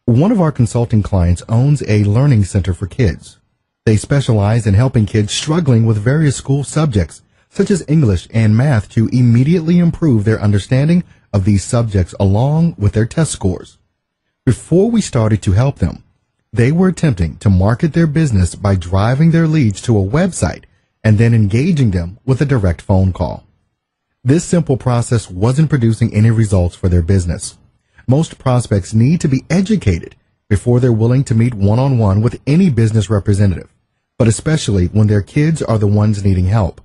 One of our consulting clients owns a learning center for kids. They specialize in helping kids struggling with various school subjects, such as English and math, to immediately improve their understanding of these subjects along with their test scores. Before we started to help them, they were attempting to market their business by driving their leads to a website and then engaging them with a direct phone call. This simple process wasn't producing any results for their business. Most prospects need to be educated before they're willing to meet one-on-one with any business representative, but especially when their kids are the ones needing help.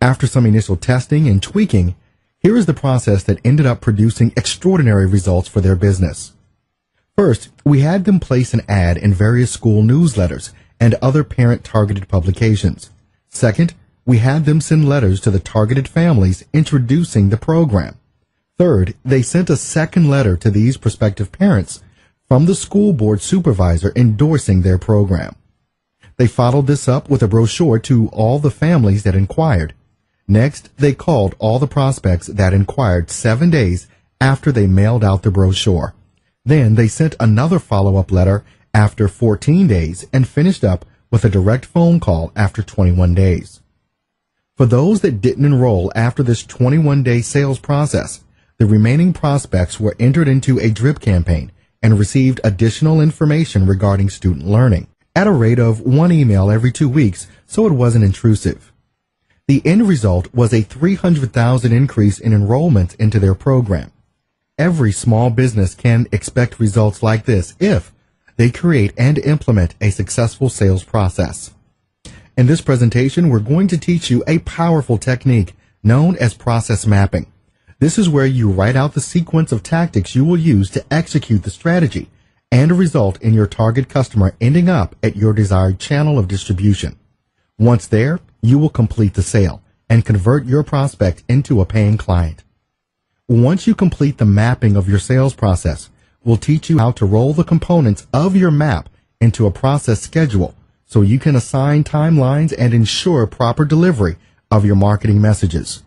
After some initial testing and tweaking, here is the process that ended up producing extraordinary results for their business. First, we had them place an ad in various school newsletters and other parent-targeted publications. Second, we had them send letters to the targeted families introducing the program. Third, they sent a second letter to these prospective parents from the school board supervisor endorsing their program. They followed this up with a brochure to all the families that inquired. Next, they called all the prospects that inquired 7 days after they mailed out the brochure. Then they sent another follow-up letter after 14 days and finished up with a direct phone call after 21 days. For those that didn't enroll after this 21-day sales process, the remaining prospects were entered into a drip campaign and received additional information regarding student learning at a rate of 1 email every 2 weeks, so it wasn't intrusive. The end result was a 300,000 increase in enrollment into their program. Every small business can expect results like this if they create and implement a successful sales process. In this presentation, we're going to teach you a powerful technique known as process mapping. This is where you write out the sequence of tactics you will use to execute the strategy and result in your target customer ending up at your desired channel of distribution. Once there, you will complete the sale and convert your prospect into a paying client. Once you complete the mapping of your sales process, we'll teach you how to roll the components of your map into a process schedule so you can assign timelines and ensure proper delivery of your marketing messages.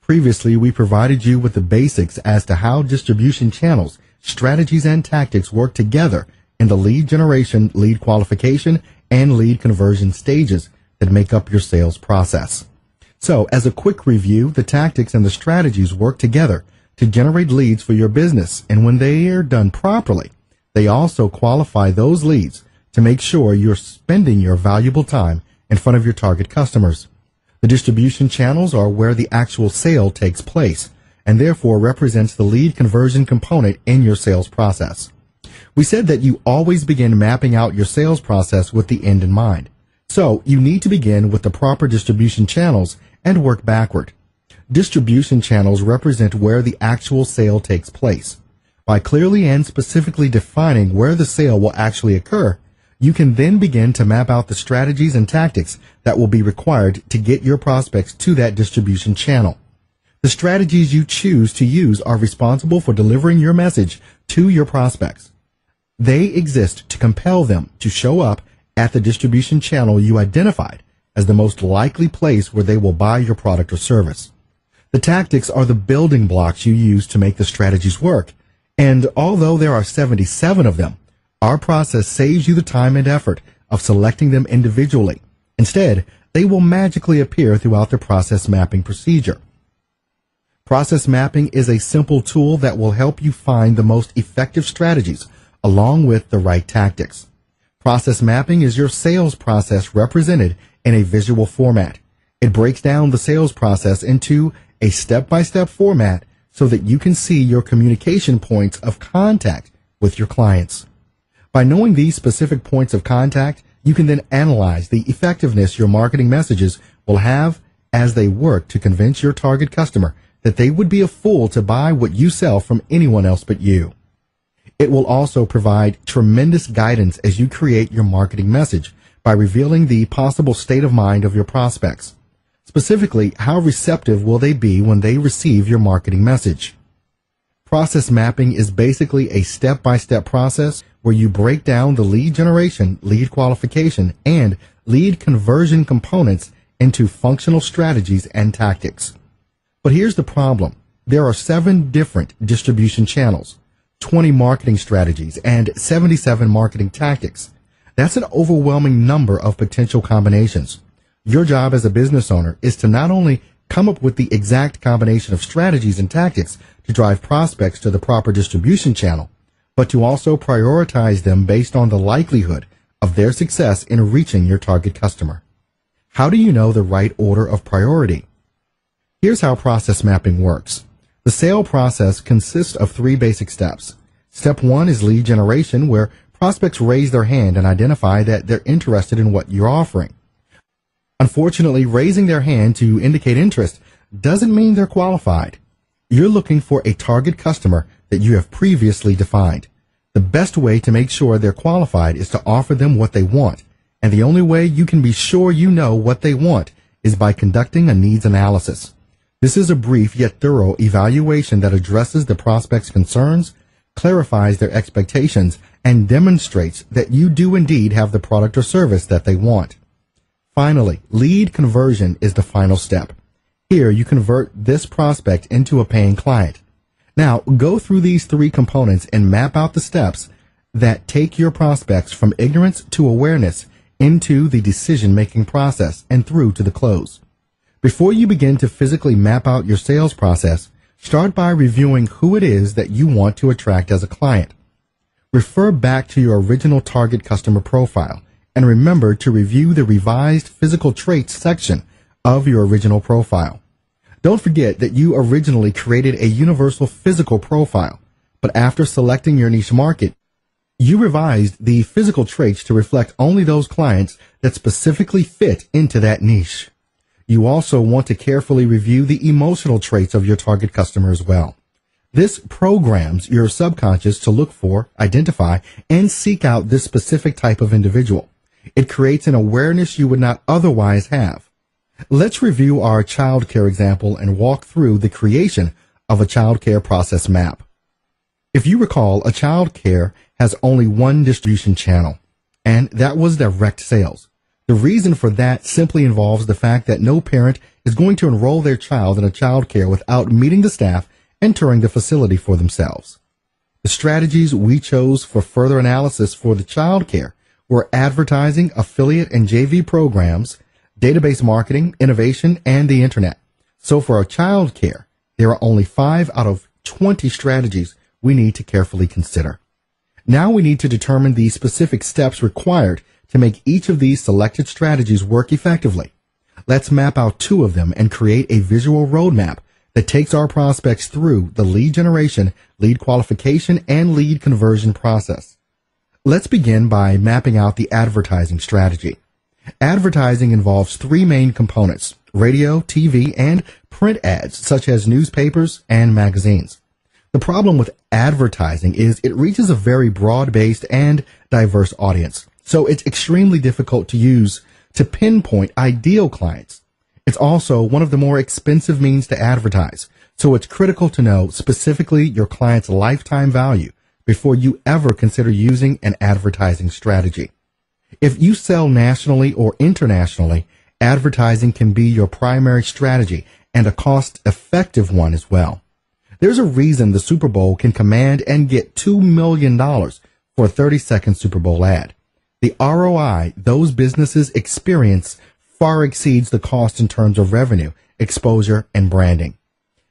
Previously, we provided you with the basics as to how distribution channels, strategies, and tactics work together in the lead generation, lead qualification, and lead conversion stages that make up your sales process. So, as a quick review, the tactics and the strategies work together to generate leads for your business, and when they are done properly, they also qualify those leads to make sure you're spending your valuable time in front of your target customers. The distribution channels are where the actual sale takes place, and therefore represents the lead conversion component in your sales process. We said that you always begin mapping out your sales process with the end in mind. So, you need to begin with the proper distribution channels and work backward. Distribution channels represent where the actual sale takes place. By clearly and specifically defining where the sale will actually occur, you can then begin to map out the strategies and tactics that will be required to get your prospects to that distribution channel. The strategies you choose to use are responsible for delivering your message to your prospects. They exist to compel them to show up at the distribution channel you identified as the most likely place where they will buy your product or service. The tactics are the building blocks you use to make the strategies work, and although there are 77 of them, our process saves you the time and effort of selecting them individually. Instead, they will magically appear throughout the process mapping procedure. Process mapping is a simple tool that will help you find the most effective strategies along with the right tactics. Process mapping is your sales process represented in a visual format. It breaks down the sales process into a step-by-step format so that you can see your communication points of contact with your clients. By knowing these specific points of contact, you can then analyze the effectiveness your marketing messages will have as they work to convince your target customer that they would be a fool to buy what you sell from anyone else but you. It will also provide tremendous guidance as you create your marketing message by revealing the possible state of mind of your prospects. Specifically, how receptive will they be when they receive your marketing message? Process mapping is basically a step-by-step process where you break down the lead generation, lead qualification, and lead conversion components into functional strategies and tactics. But here's the problem. There are 7 different distribution channels. 20 marketing strategies, and 77 marketing tactics. That's an overwhelming number of potential combinations. Your job as a business owner is to not only come up with the exact combination of strategies and tactics to drive prospects to the proper distribution channel, but to also prioritize them based on the likelihood of their success in reaching your target customer. How do you know the right order of priority? Here's how process mapping works. The sale process consists of 3 basic steps. Step 1 is lead generation, where prospects raise their hand and identify that they're interested in what you're offering. Unfortunately, raising their hand to indicate interest doesn't mean they're qualified. You're looking for a target customer that you have previously defined. The best way to make sure they're qualified is to offer them what they want, and the only way you can be sure you know what they want is by conducting a needs analysis. This is a brief yet thorough evaluation that addresses the prospect's concerns, clarifies their expectations, and demonstrates that you do indeed have the product or service that they want. Finally, lead conversion is the final step. Here, you convert this prospect into a paying client. Now, go through these 3 components and map out the steps that take your prospects from ignorance to awareness into the decision-making process and through to the close. Before you begin to physically map out your sales process, start by reviewing who it is that you want to attract as a client. Refer back to your original target customer profile and remember to review the revised physical traits section of your original profile. Don't forget that you originally created a universal physical profile, but after selecting your niche market, you revised the physical traits to reflect only those clients that specifically fit into that niche. You also want to carefully review the emotional traits of your target customer as well. This programs your subconscious to look for, identify, and seek out this specific type of individual. It creates an awareness you would not otherwise have. Let's review our childcare example and walk through the creation of a childcare process map. If you recall, a childcare has only one distribution channel, and that was direct sales. The reason for that simply involves the fact that no parent is going to enroll their child in a childcare without meeting the staff and touring the facility for themselves. The strategies we chose for further analysis for the childcare were advertising, affiliate and JV programs, database marketing, innovation, and the internet. So for our childcare, there are only 5 out of 20 strategies we need to carefully consider. Now we need to determine the specific steps required to make each of these selected strategies work effectively. Let's map out 2 of them and create a visual roadmap that takes our prospects through the lead generation, lead qualification, and lead conversion process. Let's begin by mapping out the advertising strategy. Advertising involves 3 main components: radio, TV, and print ads, such as newspapers and magazines. The problem with advertising is it reaches a very broad-based and diverse audience, so it's extremely difficult to use to pinpoint ideal clients. It's also one of the more expensive means to advertise, so it's critical to know specifically your client's lifetime value before you ever consider using an advertising strategy. If you sell nationally or internationally, advertising can be your primary strategy and a cost-effective one as well. There's a reason the Super Bowl can command and get $2 million for a 30-second Super Bowl ad. The ROI those businesses experience far exceeds the cost in terms of revenue, exposure, and branding.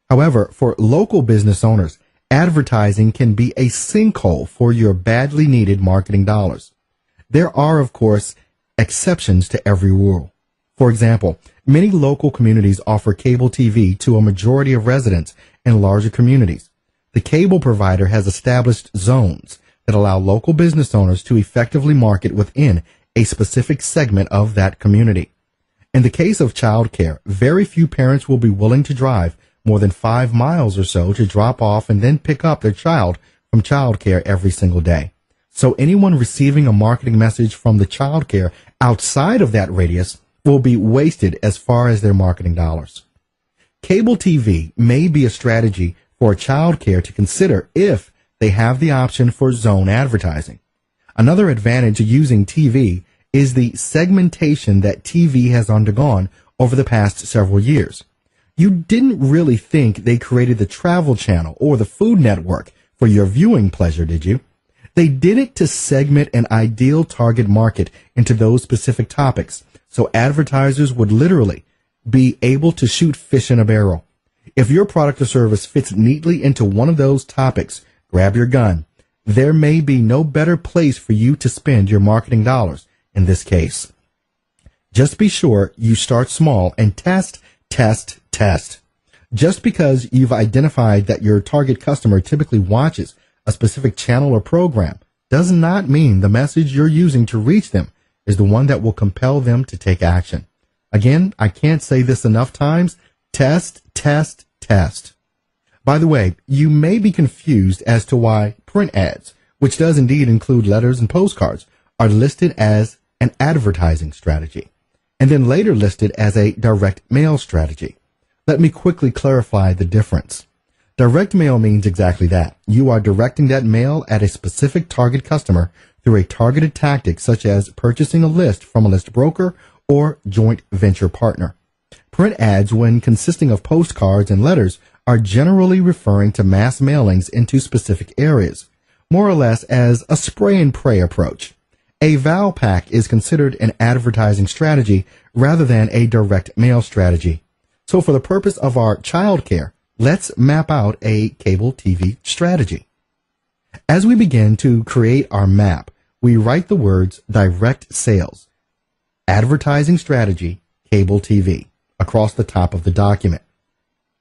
However, for local business owners, advertising can be a sinkhole for your badly needed marketing dollars. There are, of course, exceptions to every rule. For example, many local communities offer cable TV to a majority of residents in larger communities. The cable provider has established zones that allow local business owners to effectively market within a specific segment of that community. In the case of childcare, very few parents will be willing to drive more than 5 miles or so to drop off and then pick up their child from childcare every single day. So anyone receiving a marketing message from the childcare outside of that radius will be wasted as far as their marketing dollars. Cable TV may be a strategy for childcare to consider if they have the option for zone advertising. Another advantage of using TV is the segmentation that TV has undergone over the past several years. You didn't really think they created the Travel Channel or the Food Network for your viewing pleasure, did you? They did it to segment an ideal target market into those specific topics, so advertisers would literally be able to shoot fish in a barrel. If your product or service fits neatly into one of those topics, grab your gun. There may be no better place for you to spend your marketing dollars in this case. Just be sure you start small and test. Just because you've identified that your target customer typically watches a specific channel or program does not mean the message you're using to reach them is the one that will compel them to take action. Again, I can't say this enough times. Test. By the way, you may be confused as to why print ads, which does indeed include letters and postcards, are listed as an advertising strategy, and then later listed as a direct mail strategy. Let me quickly clarify the difference. Direct mail means exactly that. You are directing that mail at a specific target customer through a targeted tactic such as purchasing a list from a list broker or joint venture partner. Print ads, when consisting of postcards and letters, are generally referring to mass mailings into specific areas, more or less as a spray and pray approach. A Val pack is considered an advertising strategy rather than a direct mail strategy. So for the purpose of our child care, let's map out a cable TV strategy. As we begin to create our map, we write the words direct sales, advertising strategy, cable TV across the top of the document.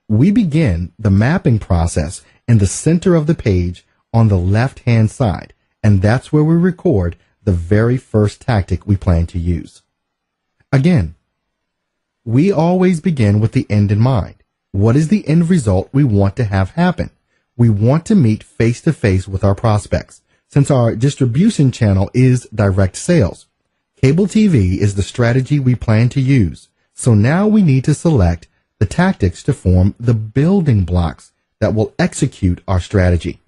We begin the mapping process in the center of the page on the left-hand side, and that's where we record the very first tactic we plan to use. Again, we always begin with the end in mind. What is the end result we want to have happen? We want to meet face-to-face with our prospects. Since our distribution channel is direct sales, cable TV is the strategy we plan to use. So now we need to select the tactics to form the building blocks that will execute our strategy.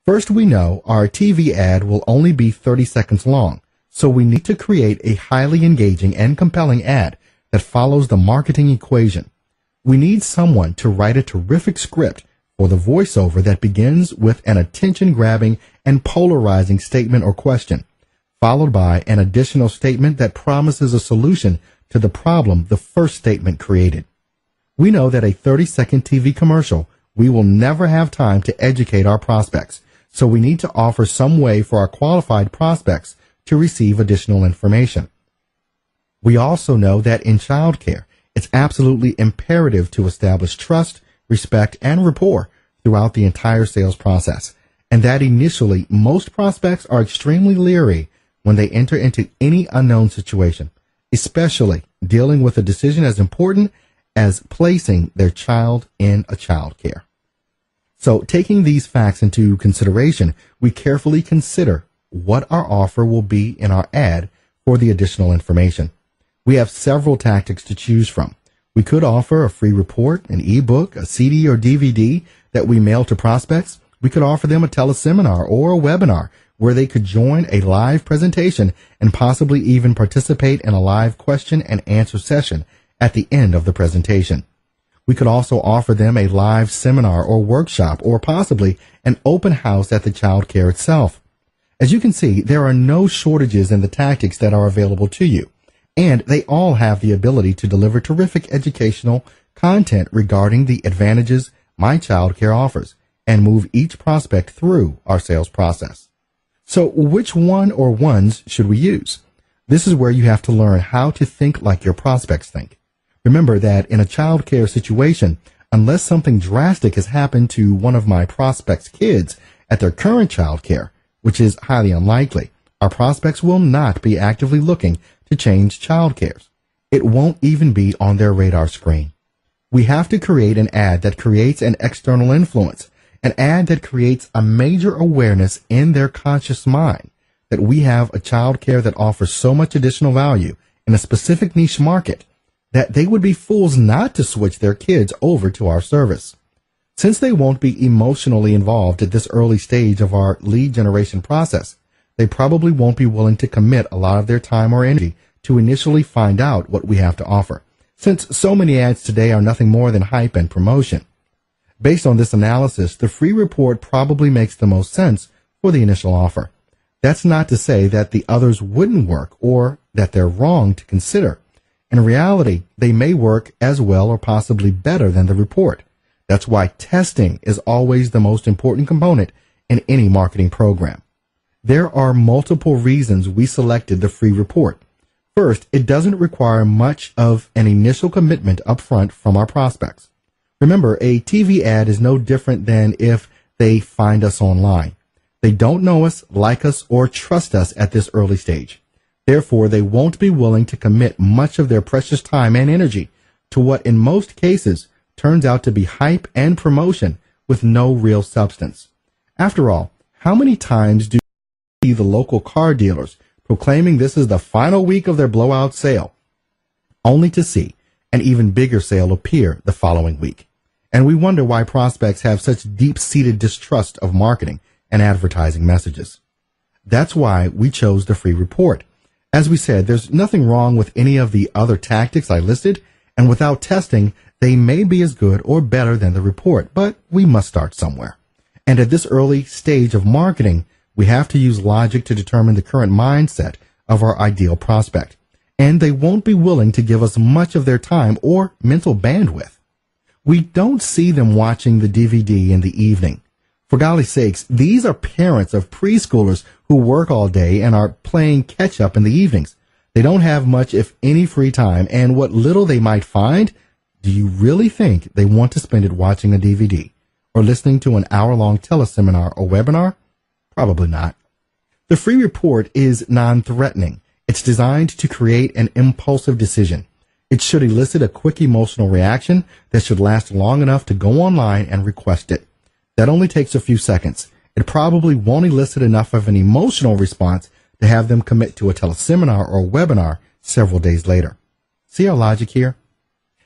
First, we know our TV ad will only be 30 seconds long, so we need to create a highly engaging and compelling ad that follows the marketing equation. We need someone to write a terrific script for the voiceover that begins with an attention-grabbing and polarizing statement or question, followed by an additional statement that promises a solution to the problem the first statement created. We know that a 30-second TV commercial, we will never have time to educate our prospects, so we need to offer some way for our qualified prospects to receive additional information. We also know that in childcare, it's absolutely imperative to establish trust, respect, and rapport throughout the entire sales process, and that initially most prospects are extremely leery when they enter into any unknown situation, especially dealing with a decision as important as placing their child in a child care. So taking these facts into consideration, we carefully consider what our offer will be in our ad for the additional information. We have several tactics to choose from. We could offer a free report, an ebook, a CD or DVD that we mail to prospects. We could offer them a teleseminar or a webinar where they could join a live presentation and possibly even participate in a live question and answer session at the end of the presentation. We could also offer them a live seminar or workshop or possibly an open house at the child care itself. As you can see, there are no shortages in the tactics that are available to you, and they all have the ability to deliver terrific educational content regarding the advantages My Child Care offers and move each prospect through our sales process. So which one or ones should we use? This is where you have to learn how to think like your prospects think. Remember that in a child care situation, unless something drastic has happened to one of my prospects' kids at their current child care, which is highly unlikely, our prospects will not be actively looking to change child cares. It won't even be on their radar screen. We have to create an ad that creates an external influence, an ad that creates a major awareness in their conscious mind that we have a child care that offers so much additional value in a specific niche market that they would be fools not to switch their kids over to our service. Since they won't be emotionally involved at this early stage of our lead generation process, they probably won't be willing to commit a lot of their time or energy to initially find out what we have to offer, since so many ads today are nothing more than hype and promotion. Based on this analysis, the free report probably makes the most sense for the initial offer. That's not to say that the others wouldn't work or that they're wrong to consider. In reality, they may work as well or possibly better than the report. That's why testing is always the most important component in any marketing program. There are multiple reasons we selected the free report. First, it doesn't require much of an initial commitment upfront from our prospects. Remember, a TV ad is no different than if they find us online. They don't know us, like us, or trust us at this early stage. Therefore, they won't be willing to commit much of their precious time and energy to what in most cases turns out to be hype and promotion with no real substance. After all, how many times do you see the local car dealers proclaiming this is the final week of their blowout sale, only to see an even bigger sale appear the following week? And we wonder why prospects have such deep-seated distrust of marketing and advertising messages. That's why we chose the free report. As we said, there's nothing wrong with any of the other tactics I listed, and without testing, they may be as good or better than the report, but we must start somewhere. And at this early stage of marketing, we have to use logic to determine the current mindset of our ideal prospect, and they won't be willing to give us much of their time or mental bandwidth. We don't see them watching the DVD in the evening. For golly sakes, these are parents of preschoolers who work all day and are playing catch up in the evenings. They don't have much, if any, free time, and what little they might find, do you really think they want to spend it watching a DVD or listening to an hour-long teleseminar or webinar? Probably not. The free report is non-threatening. It's designed to create an impulsive decision. It should elicit a quick emotional reaction that should last long enough to go online and request it. That only takes a few seconds. It probably won't elicit enough of an emotional response to have them commit to a teleseminar or webinar several days later. See our logic here?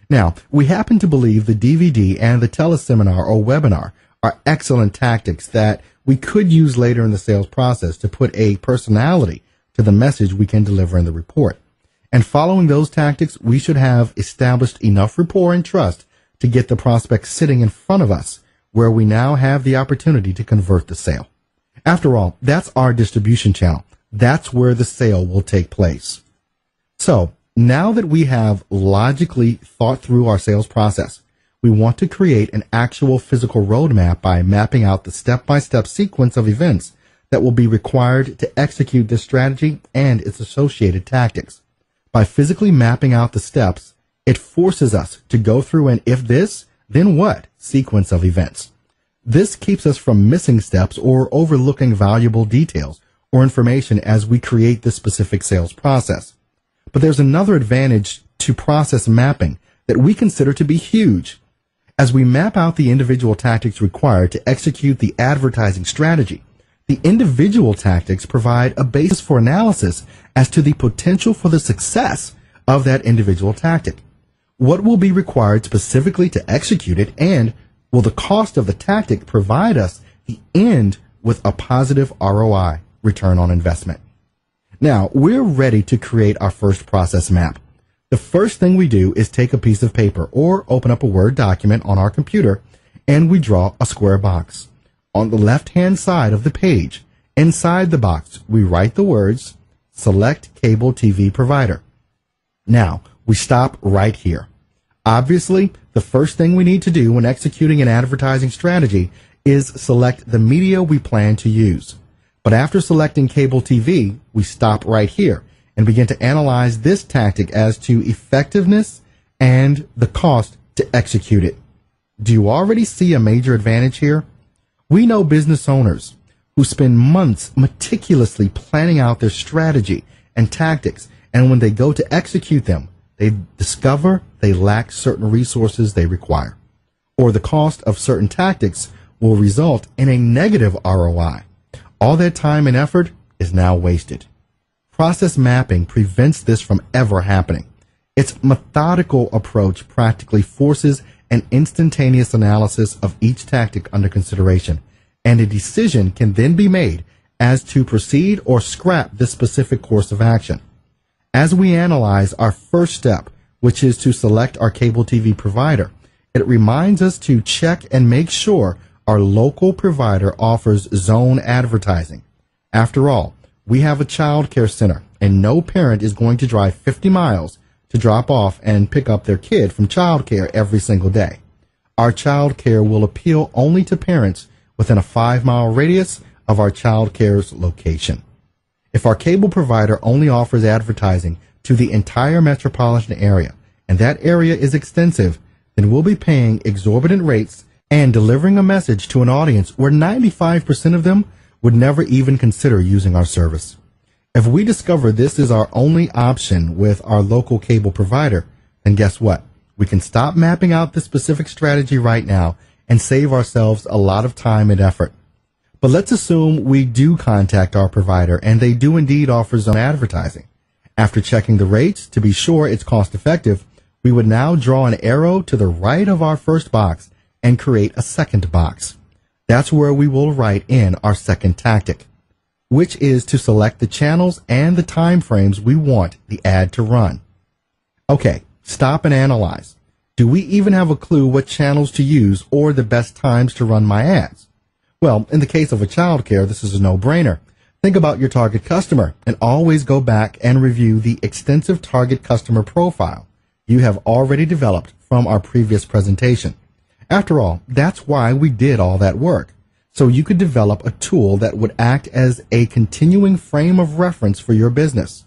Now, we happen to believe the DVD and the teleseminar or webinar are excellent tactics that we could use later in the sales process to put a personality to the message we can deliver in the report. And following those tactics, we should have established enough rapport and trust to get the prospect sitting in front of us, where we now have the opportunity to convert the sale. After all, that's our distribution channel. That's where the sale will take place. So, now that we have logically thought through our sales process, we want to create an actual physical roadmap by mapping out the step-by-step sequence of events that will be required to execute this strategy and its associated tactics. By physically mapping out the steps, it forces us to go through an if this, then what sequence of events. This keeps us from missing steps or overlooking valuable details or information as we create this specific sales process. But there's another advantage to process mapping that we consider to be huge. As we map out the individual tactics required to execute the advertising strategy, the individual tactics provide a basis for analysis as to the potential for the success of that individual tactic. What will be required specifically to execute it, and will the cost of the tactic provide us the end with a positive ROI, return on investment? Now, we're ready to create our first process map. The first thing we do is take a piece of paper or open up a Word document on our computer, and we draw a square box. On the left-hand side of the page, inside the box, we write the words, "Select Cable TV Provider." Now, we stop right here. Obviously, the first thing we need to do when executing an advertising strategy is select the media we plan to use. But after selecting cable TV, we stop right here and begin to analyze this tactic as to effectiveness and the cost to execute it. Do you already see a major advantage here? We know business owners who spend months meticulously planning out their strategy and tactics, and when they go to execute them, they discover they lack certain resources they require, or the cost of certain tactics will result in a negative ROI. All that time and effort is now wasted. Process mapping prevents this from ever happening. Its methodical approach practically forces an instantaneous analysis of each tactic under consideration, and a decision can then be made as to proceed or scrap this specific course of action. As we analyze our first step, which is to select our cable TV provider, It reminds us to check and make sure our local provider offers zone advertising. After all, we have a child care center, and no parent is going to drive 50 miles to drop off and pick up their kid from child care every single day. Our child care will appeal only to parents within a 5-mile radius of our child care's location. If our cable provider only offers advertising to the entire metropolitan area, and that area is extensive, then we'll be paying exorbitant rates and delivering a message to an audience where 95% of them would never even consider using our service. If we discover this is our only option with our local cable provider, then guess what? We can stop mapping out the specific strategy right now and save ourselves a lot of time and effort. But let's assume we do contact our provider and they do indeed offer zone advertising. After checking the rates to be sure it's cost effective, we would now draw an arrow to the right of our first box and create a second box. That's where we will write in our second tactic, which is to select the channels and the time frames we want the ad to run. Okay, stop and analyze. Do we even have a clue what channels to use or the best times to run my ads? Well, in the case of a child care, this is a no-brainer. Think about your target customer and always go back and review the extensive target customer profile you have already developed from our previous presentation. After all, that's why we did all that work, so you could develop a tool that would act as a continuing frame of reference for your business.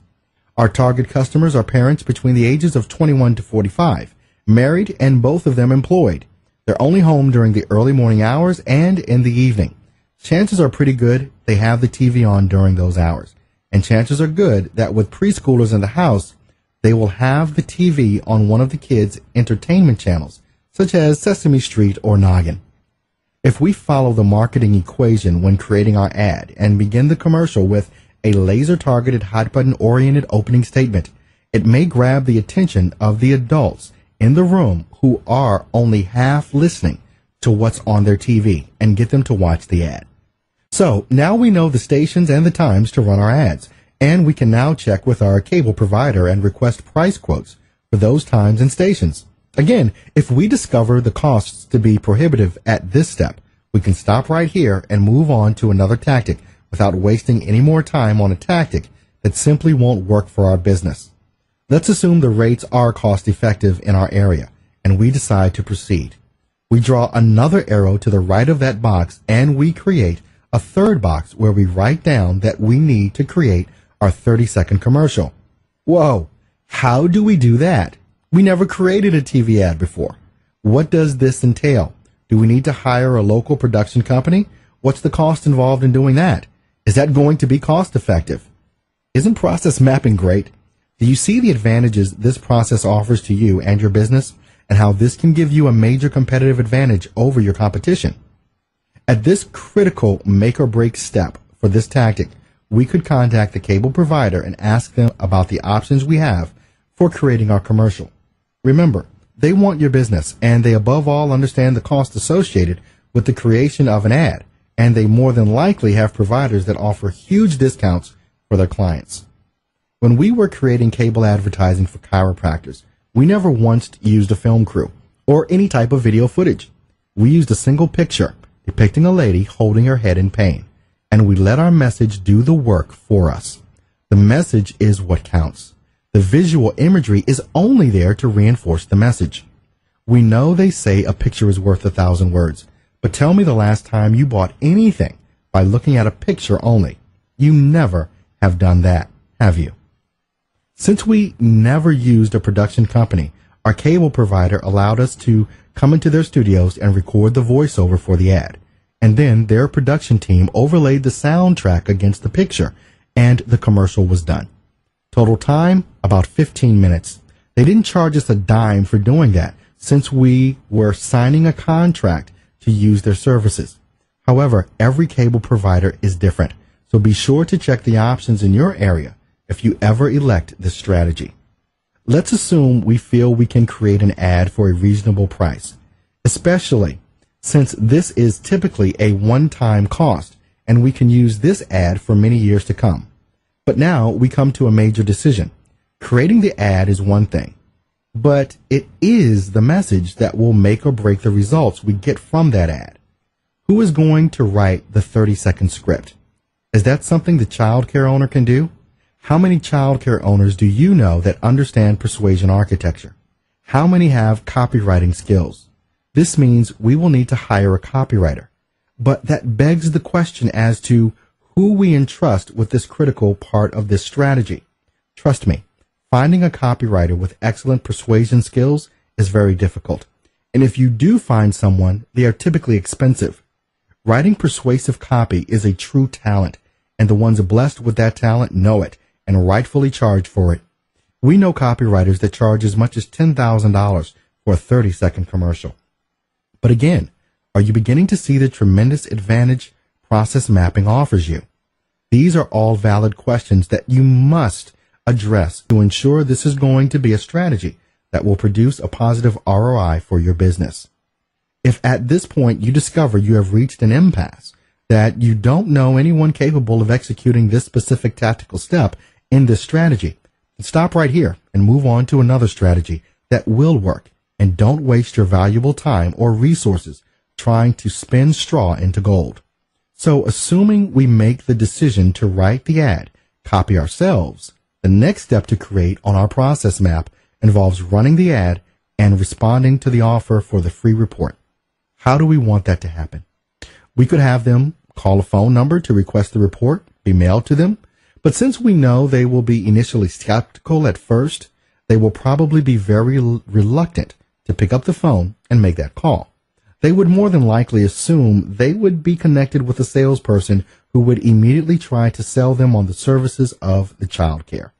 Our target customers are parents between the ages of 21 to 45, married and both of them employed. They're only home during the early morning hours and in the evening. Chances are pretty good they have the TV on during those hours, and chances are good that with preschoolers in the house, they will have the TV on one of the kids' entertainment channels, such as Sesame Street or Noggin. If we follow the marketing equation when creating our ad and begin the commercial with a laser-targeted hot button-oriented opening statement, it may grab the attention of the adults in the room who are only half listening to what's on their TV and get them to watch the ad. So now we know the stations and the times to run our ads, and we can now check with our cable provider and request price quotes for those times and stations. Again, if we discover the costs to be prohibitive at this step, we can stop right here and move on to another tactic without wasting any more time on a tactic that simply won't work for our business. Let's assume the rates are cost effective in our area, and we decide to proceed. We draw another arrow to the right of that box, and we create a third box where we write down that we need to create our 30-second commercial. Whoa, how do we do that? We never created a TV ad before. What does this entail? Do we need to hire a local production company? What's the cost involved in doing that? Is that going to be cost effective? Isn't process mapping great? Do you see the advantages this process offers to you and your business, and how this can give you a major competitive advantage over your competition? At this critical make or break step for this tactic, we could contact the cable provider and ask them about the options we have for creating our commercial. Remember, they want your business, and they above all understand the cost associated with the creation of an ad, and they more than likely have providers that offer huge discounts for their clients. When we were creating cable advertising for chiropractors, we never once used a film crew or any type of video footage. We used a single picture depicting a lady holding her head in pain, and we let our message do the work for us. The message is what counts. The visual imagery is only there to reinforce the message. We know they say a picture is worth 1,000 words, but tell me the last time you bought anything by looking at a picture only. You never have done that, have you? Since we never used a production company, our cable provider allowed us to come into their studios and record the voiceover for the ad, and then their production team overlaid the soundtrack against the picture, and the commercial was done. Total time, about 15 minutes. They didn't charge us a dime for doing that, since we were signing a contract to use their services. However, every cable provider is different, so be sure to check the options in your area if you ever elect this strategy. Let's assume we feel we can create an ad for a reasonable price, especially since this is typically a one-time cost, and we can use this ad for many years to come. But now we come to a major decision. Creating the ad is one thing. but it is the message that will make or break the results we get from that ad. Who is going to write the 30-second script? Is that something the child care owner can do? How many child care owners do you know that understand persuasion architecture? How many have copywriting skills? This means we will need to hire a copywriter. But that begs the question as to who we entrust with this critical part of this strategy. Trust me, finding a copywriter with excellent persuasion skills is very difficult. And if you do find someone, they are typically expensive. Writing persuasive copy is a true talent, and the ones blessed with that talent know it and rightfully charge for it. We know copywriters that charge as much as $10,000 for a 30-second commercial. But again, are you beginning to see the tremendous advantage process mapping offers you? These are all valid questions that you must address to ensure this is going to be a strategy that will produce a positive ROI for your business. If at this point you discover you have reached an impasse, that you don't know anyone capable of executing this specific tactical step in this strategy, stop right here and move on to another strategy that will work, and don't waste your valuable time or resources trying to spin straw into gold. So assuming we make the decision to write the ad, copy ourselves, the next step to create on our process map involves running the ad and responding to the offer for the free report. How do we want that to happen? We could have them call a phone number to request the report be mailed to them, but since we know they will be initially skeptical at first, they will probably be very reluctant to pick up the phone and make that call. They would more than likely assume they would be connected with a salesperson who would immediately try to sell them on the services of the child care.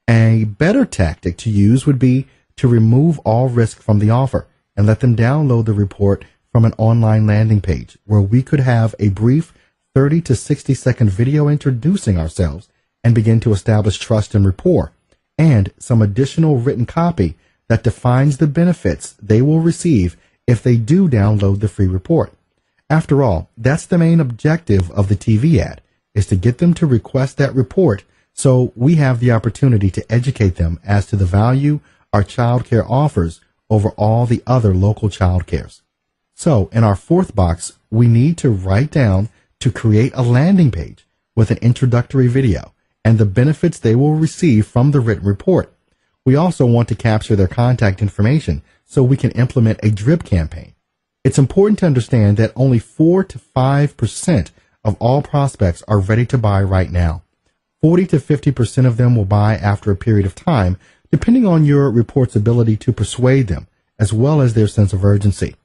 A better tactic to use would be to remove all risk from the offer and let them download the report from an online landing page where we could have a brief 30 to 60-second video introducing ourselves and begin to establish trust and rapport, and some additional written copy that defines the benefits they will receive if they do download the free report. After all, that's the main objective of the TV ad, is to get them to request that report so we have the opportunity to educate them as to the value our child care offers over all the other local child cares. So in our fourth box, we need to write down to create a landing page with an introductory video and the benefits they will receive from the written report. We also want to capture their contact information so we can implement a drip campaign. It's important to understand that only 4 to 5% of all prospects are ready to buy right now. 40 to 50% of them will buy after a period of time, depending on your report's ability to persuade them, as well as their sense of urgency.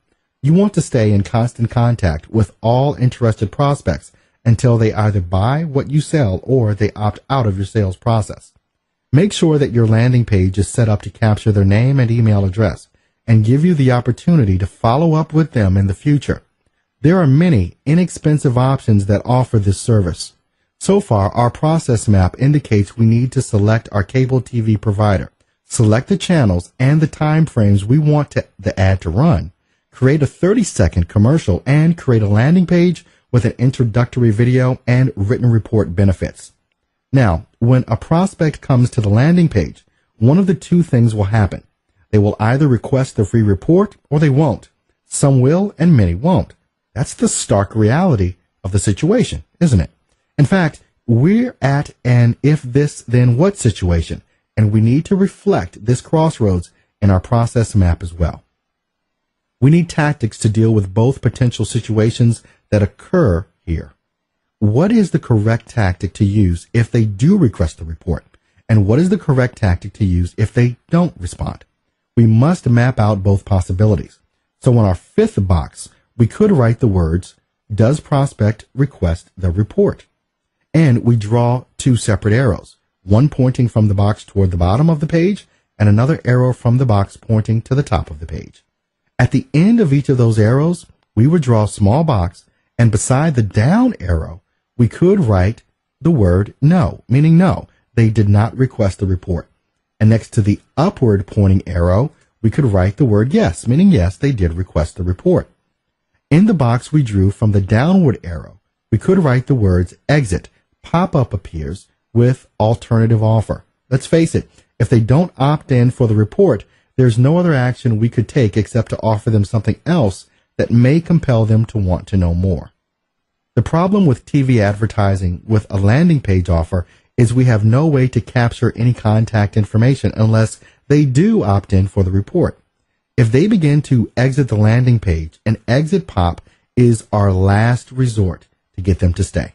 You want to stay in constant contact with all interested prospects until they either buy what you sell or they opt out of your sales process. Make sure that your landing page is set up to capture their name and email address and give you the opportunity to follow up with them in the future. There are many inexpensive options that offer this service. So far, our process map indicates we need to select our cable TV provider, select the channels and the time frames we want the ad to run, create a 30-second commercial, and create a landing page with an introductory video and written report benefits. Now, when a prospect comes to the landing page, one of the two things will happen. They will either request the free report or they won't. Some will and many won't. That's the stark reality of the situation, isn't it? In fact, we're at an if this then what situation, and we need to reflect this crossroads in our process map as well. We need tactics to deal with both potential situations that occur here. What is the correct tactic to use if they do request the report? And what is the correct tactic to use if they don't respond? We must map out both possibilities. So in our fifth box, we could write the words, does prospect request the report? And we draw two separate arrows, one pointing from the box toward the bottom of the page and another arrow from the box pointing to the top of the page. At the end of each of those arrows, we would draw a small box, and beside the down arrow, we could write the word no, meaning no, they did not request the report. And next to the upward pointing arrow, we could write the word yes, meaning yes, they did request the report. In the box we drew from the downward arrow, we could write the words exit. Pop-up appears with alternative offer. Let's face it, if they don't opt in for the report, there's no other action we could take except to offer them something else that may compel them to want to know more. The problem with TV advertising with a landing page offer is we have no way to capture any contact information unless they do opt in for the report. If they begin to exit the landing page, an exit pop is our last resort to get them to stay.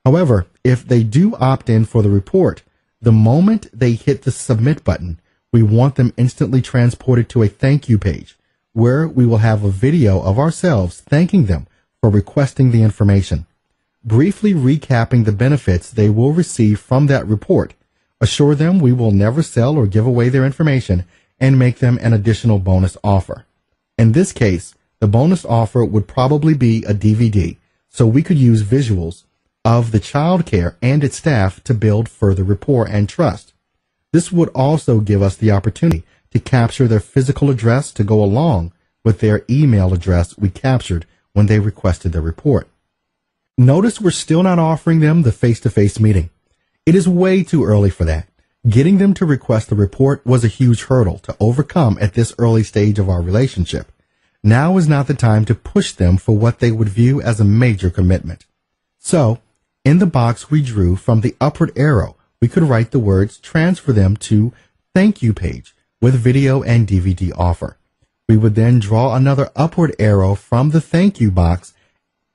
However, if they do opt in for the report, the moment they hit the submit button, we want them instantly transported to a thank you page where we will have a video of ourselves thanking them for requesting the information, briefly recapping the benefits they will receive from that report, assure them we will never sell or give away their information, and make them an additional bonus offer. In this case, the bonus offer would probably be a DVD, so we could use visuals of the child care and its staff to build further rapport and trust. This would also give us the opportunity to capture their physical address to go along with their email address we captured when they requested the report. Notice we're still not offering them the face-to-face meeting. It is way too early for that. Getting them to request the report was a huge hurdle to overcome at this early stage of our relationship. Now is not the time to push them for what they would view as a major commitment. So, in the box we drew from the upward arrow, we could write the words transfer them to thank you page with video and DVD offer. We would then draw another upward arrow from the thank you box.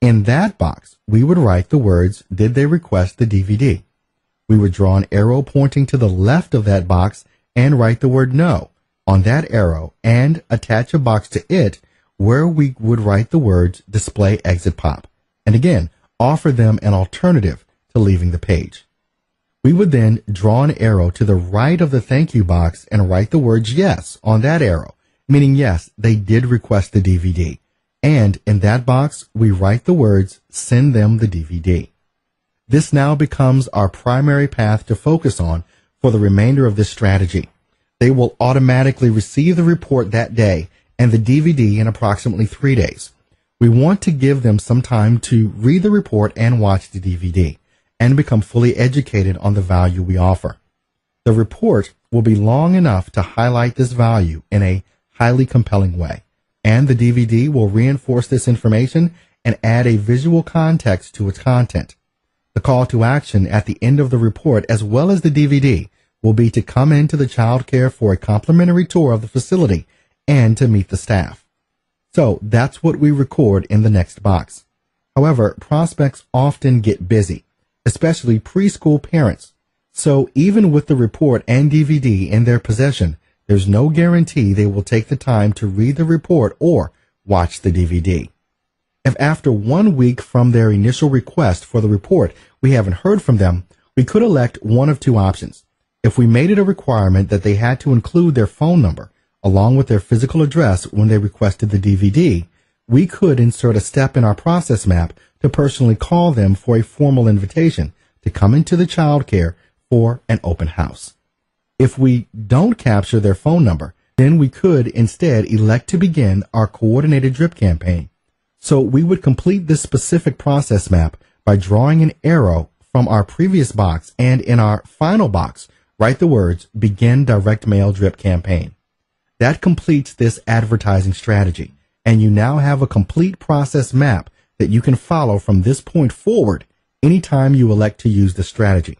In that box, we would write the words did they request the DVD. We would draw an arrow pointing to the left of that box and write the word no on that arrow and attach a box to it where we would write the words display exit pop and again offer them an alternative to leaving the page. We would then draw an arrow to the right of the thank you box and write the words yes on that arrow, meaning yes, they did request the DVD. And in that box, we write the words send them the DVD. This now becomes our primary path to focus on for the remainder of this strategy. They will automatically receive the report that day and the DVD in approximately 3 days. We want to give them some time to read the report and watch the DVD and become fully educated on the value we offer. The report will be long enough to highlight this value in a highly compelling way, and the DVD will reinforce this information and add a visual context to its content. The call to action at the end of the report, as well as the DVD, will be to come into the child care for a complimentary tour of the facility and to meet the staff. So that's what we record in the next box. However, prospects often get busy, especially preschool parents. So even with the report and DVD in their possession, there's no guarantee they will take the time to read the report or watch the DVD. If after 1 week from their initial request for the report we haven't heard from them, we could elect one of two options. If we made it a requirement that they had to include their phone number along with their physical address when they requested the DVD, we could insert a step in our process map to personally call them for a formal invitation to come into the child care for an open house. If we don't capture their phone number, then we could instead elect to begin our coordinated drip campaign. So we would complete this specific process map by drawing an arrow from our previous box and in our final box, write the words begin direct mail drip campaign. That completes this advertising strategy, and you now have a complete process map that you can follow from this point forward anytime you elect to use the strategy.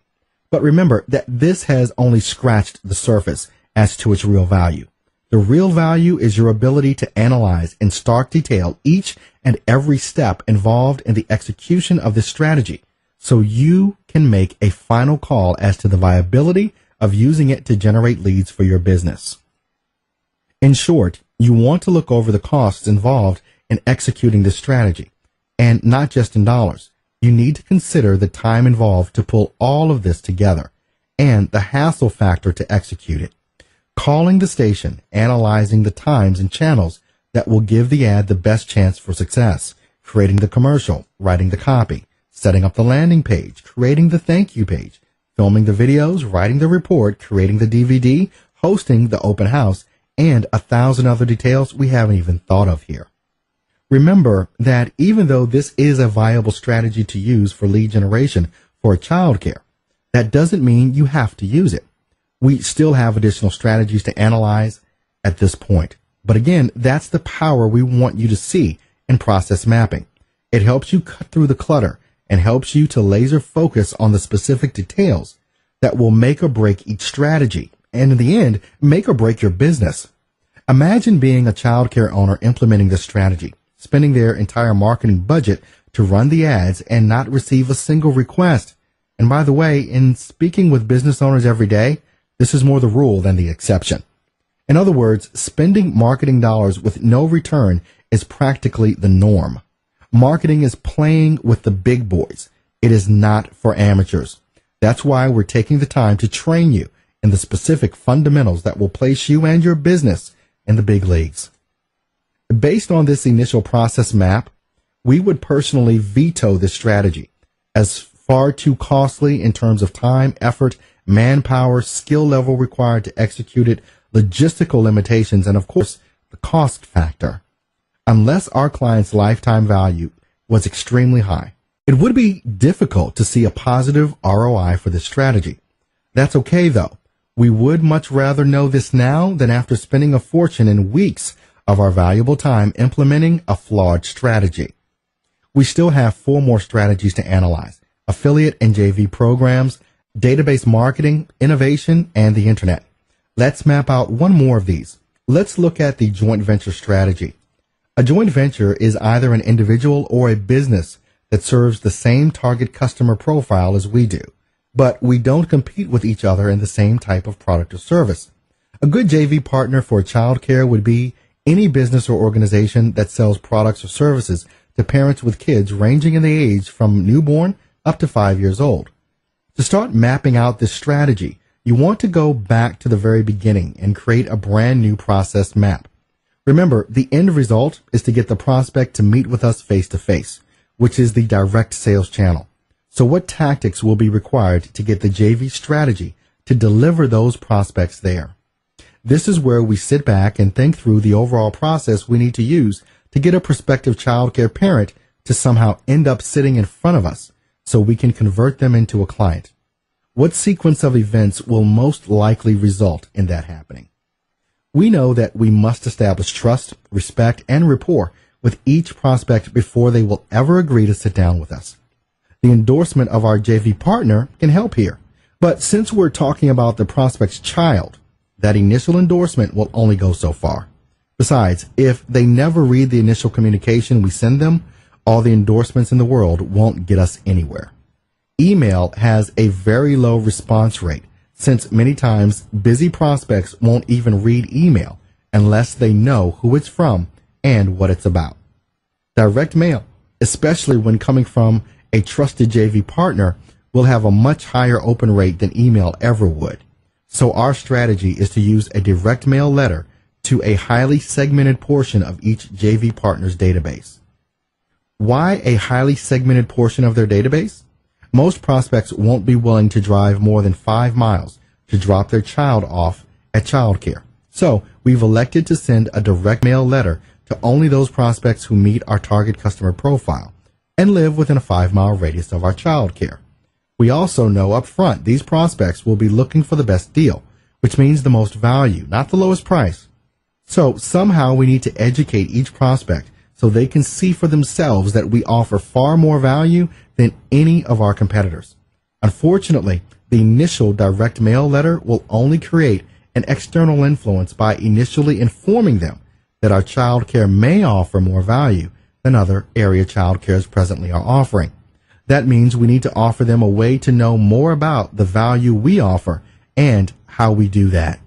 But remember that this has only scratched the surface as to its real value. The real value is your ability to analyze in stark detail each and every step involved in the execution of this strategy, so you can make a final call as to the viability of using it to generate leads for your business. In short, you want to look over the costs involved in executing this strategy, and not just in dollars. You need to consider the time involved to pull all of this together and the hassle factor to execute it. Calling the station, analyzing the times and channels that will give the ad the best chance for success, creating the commercial, writing the copy, setting up the landing page, creating the thank you page, filming the videos, writing the report, creating the DVD, hosting the open house, and 1,000 other details we haven't even thought of here. Remember that even though this is a viable strategy to use for lead generation for child care, that doesn't mean you have to use it. We still have additional strategies to analyze, at this point. But again, that's the power we want you to see in process mapping. It helps you cut through the clutter and helps you to laser focus on the specific details that will make or break each strategy, and in the end, make or break your business. Imagine being a childcare owner implementing this strategy, spending their entire marketing budget to run the ads and not receive a single request. And by the way, in speaking with business owners every day, this is more the rule than the exception. In other words, spending marketing dollars with no return is practically the norm. Marketing is playing with the big boys. It is not for amateurs. That's why we're taking the time to train you in the specific fundamentals that will place you and your business in the big leagues. Based on this initial process map, we would personally veto this strategy as far too costly in terms of time, effort, manpower, skill level required to execute it, logistical limitations, and of course, the cost factor. Unless our client's lifetime value was extremely high, it would be difficult to see a positive ROI for this strategy. That's okay though. We would much rather know this now than after spending a fortune in weeks of our valuable time implementing a flawed strategy. We still have 4 more strategies to analyze: affiliate and JV programs, database marketing, innovation, and the internet. Let's map out one more of these. Let's look at the joint venture strategy. A joint venture is either an individual or a business that serves the same target customer profile as we do, but we don't compete with each other in the same type of product or service. A good JV partner for childcare would be any business or organization that sells products or services to parents with kids ranging in the age from newborn up to 5 years old. To start mapping out this strategy, you want to go back to the very beginning and create a brand new process map. Remember, the end result is to get the prospect to meet with us face to face, which is the direct sales channel. So what tactics will be required to get the JV strategy to deliver those prospects there? This is where we sit back and think through the overall process we need to use to get a prospective childcare parent to somehow end up sitting in front of us so we can convert them into a client. What sequence of events will most likely result in that happening? We know that we must establish trust, respect, and rapport with each prospect before they will ever agree to sit down with us. The endorsement of our JV partner can help here, but since we're talking about the prospect's child, that initial endorsement will only go so far. Besides, if they never read the initial communication we send them, all the endorsements in the world won't get us anywhere. Email has a very low response rate, since many times busy prospects won't even read email unless they know who it's from and what it's about. Direct mail, especially when coming from a trusted JV partner, will have a much higher open rate than email ever would. So our strategy is to use a direct mail letter to a highly segmented portion of each JV partner's database. Why a highly segmented portion of their database? Most prospects won't be willing to drive more than 5 miles to drop their child off at childcare. So we've elected to send a direct mail letter to only those prospects who meet our target customer profile and live within a 5-mile radius of our childcare. We also know up front these prospects will be looking for the best deal, which means the most value, not the lowest price. So somehow we need to educate each prospect so they can see for themselves that we offer far more value than any of our competitors. Unfortunately, the initial direct mail letter will only create an external influence by initially informing them that our childcare may offer more value than other area childcares presently are offering. That means we need to offer them a way to know more about the value we offer and how we do that.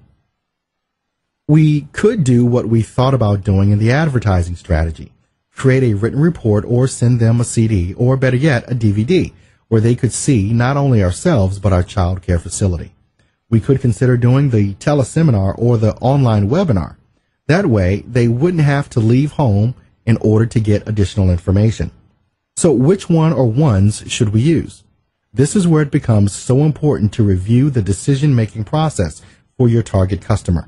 We could do what we thought about doing in the advertising strategy. Create a written report or send them a CD, or better yet, a DVD, where they could see not only ourselves but our child care facility. We could consider doing the teleseminar or the online webinar. That way, they wouldn't have to leave home in order to get additional information. So which one or ones should we use? This is where it becomes so important to review the decision-making process for your target customer.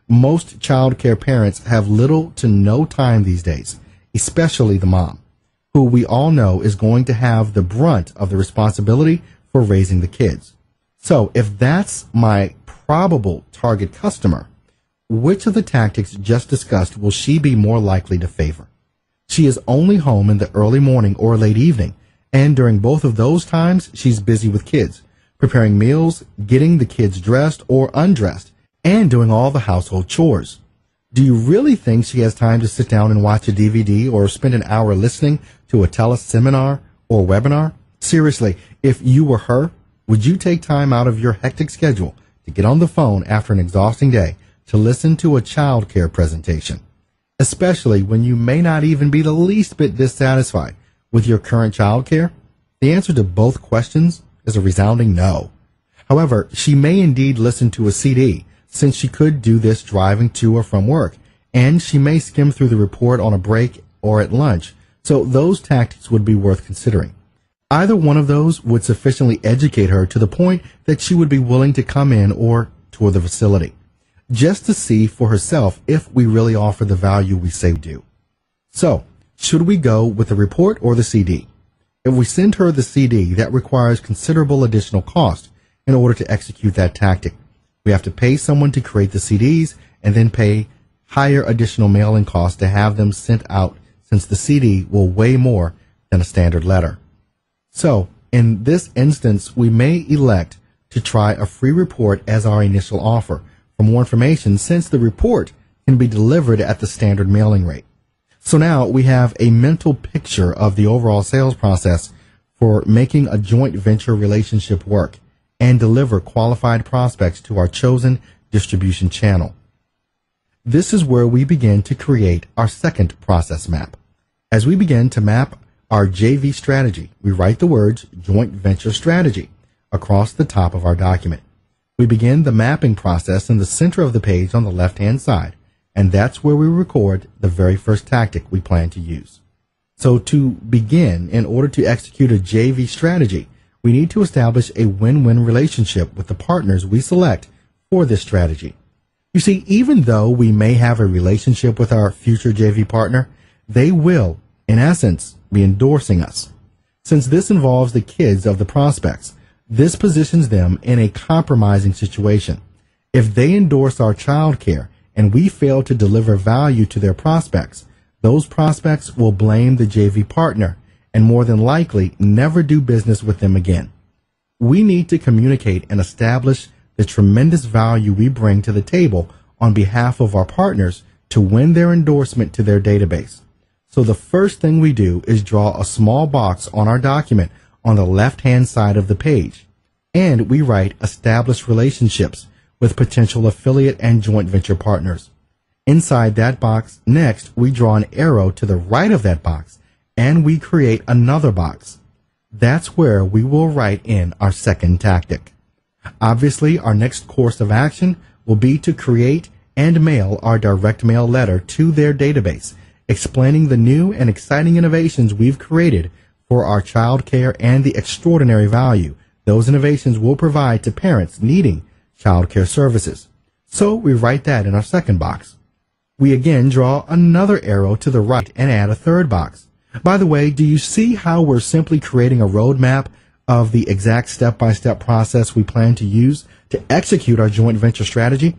Most child care parents have little to no time these days, especially the mom, who we all know is going to have the brunt of the responsibility for raising the kids. So if that's my probable target customer, Which of the tactics just discussed will she be more likely to favor? She is only home in the early morning or late evening, and during both of those times, she's busy with kids, preparing meals, getting the kids dressed or undressed, and doing all the household chores. Do you really think she has time to sit down and watch a DVD or spend an hour listening to a teleseminar or webinar? Seriously, if you were her, would you take time out of your hectic schedule to get on the phone after an exhausting day to listen to a child care presentation? Especially when you may not even be the least bit dissatisfied with your current child care? The answer to both questions is a resounding no. However, she may indeed listen to a CD, since she could do this driving to or from work, and she may skim through the report on a break or at lunch, so those tactics would be worth considering. Either one of those would sufficiently educate her to the point that she would be willing to come in or tour the facility, just to see for herself if we really offer the value we say we do. So, should we go with the report or the CD? If we send her the CD, that requires considerable additional cost in order to execute that tactic. We have to pay someone to create the CDs and then pay higher additional mailing costs to have them sent out, since the CD will weigh more than a standard letter. So, in this instance, we may elect to try a free report as our initial offer for more information, since the report can be delivered at the standard mailing rate. So now we have a mental picture of the overall sales process for making a joint venture relationship work and deliver qualified prospects to our chosen distribution channel. This is where we begin to create our second process map. As we begin to map our JV strategy, we write the words joint venture strategy across the top of our document. We begin the mapping process in the center of the page on the left-hand side, and that's where we record the very first tactic we plan to use. So to begin, in order to execute a JV strategy, we need to establish a win-win relationship with the partners we select for this strategy. You see, even though we may have a relationship with our future JV partner, they will, in essence, be endorsing us. Since this involves the kids of the prospects, this positions them in a compromising situation. If they endorse our child care and we fail to deliver value to their prospects, those prospects will blame the JV partner and more than likely never do business with them again. We need to communicate and establish the tremendous value we bring to the table on behalf of our partners to win their endorsement to their database. So the first thing we do is draw a small box on our document on the left-hand side of the page, and we write established relationships with potential affiliate and joint venture partners. Inside that box, next, we draw an arrow to the right of that box, and we create another box. That's where we will write in our second tactic. Obviously, our next course of action will be to create and mail our direct mail letter to their database, explaining the new and exciting innovations we've created for our child care and the extraordinary value those innovations will provide to parents needing child care services. So we write that in our second box. We again draw another arrow to the right and add a third box. By the way, do you see how we're simply creating a roadmap of the exact step-by-step process we plan to use to execute our joint venture strategy?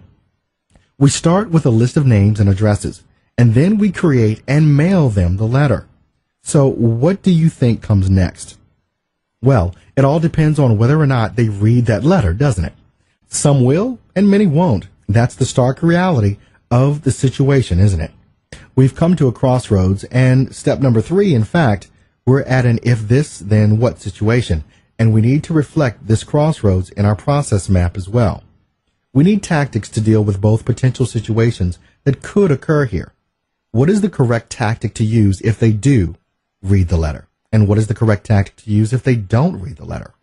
We start with a list of names and addresses, and then we create and mail them the letter. So what do you think comes next? Well, it all depends on whether or not they read that letter, doesn't it? Some will, and many won't. That's the stark reality of the situation, isn't it? We've come to a crossroads, and step number 3, in fact, we're at an if this, then what situation, and we need to reflect this crossroads in our process map as well. We need tactics to deal with both potential situations that could occur here. What is the correct tactic to use if they do read the letter? And what is the correct tactic to use if they don't read the letter?